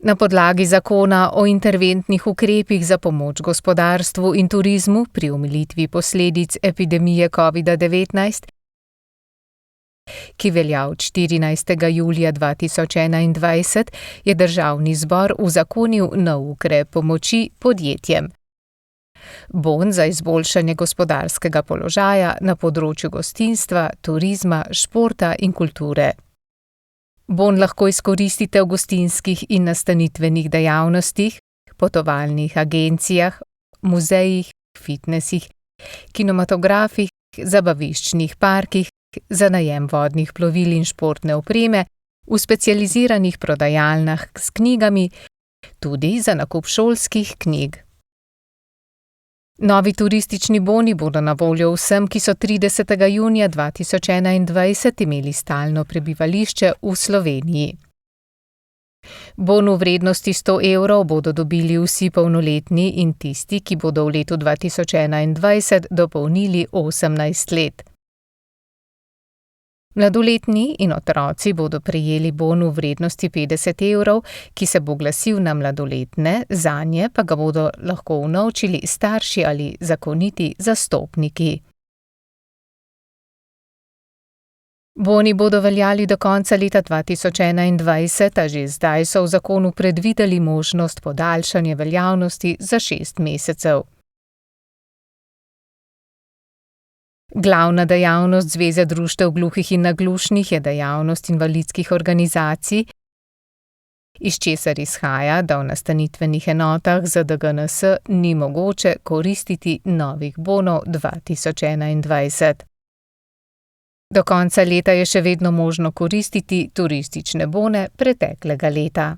Na podlagi zakona o interventnih ukrepih za pomoč gospodarstvu in turizmu pri omilitvi posledic epidemije COVID-19, ki velja od 14. julija 2021, je državni zbor uzakonil nov ukrep pomoči podjetjem. Bon za izboljšanje gospodarskega položaja na področju gostinstva, turizma, športa in kulture. Bon lahko izkoristite v gostinskih in nastanitvenih dejavnostih, potovalnih agencijah, muzejih, fitnesih, kinematografih, zabaviščnih parkih, za najem vodnih plovil in športne opreme, v specializiranih prodajalnah s knjigami, tudi za nakup šolskih knjig. Novi turistični boni bodo na voljo vsem, ki so 30. junija 2021 imeli stalno prebivališče v Sloveniji. Bon v vrednosti 100 evrov bodo dobili vsi polnoletni in tisti, ki bodo v letu 2021 dopolnili 18 let. Mladoletni in otroci bodo prejeli bon v vrednosti 50 evrov, ki se bo glasil na mladoletne, zanje pa ga bodo lahko unovčili starši ali zakoniti zastopniki. Boni bodo veljali do konca leta 2021, a že zdaj so v zakonu predvideli možnost podaljšanja veljavnosti za 6 mesecev. Glavna dejavnost Zveze društev gluhih in naglušnih je dejavnost invalidskih organizacij, iz česar izhaja, da v nastanitvenih enotah ZDGNS ni mogoče koristiti novih bonov 2021. Do konca leta je še vedno možno koristiti turistične bone preteklega leta.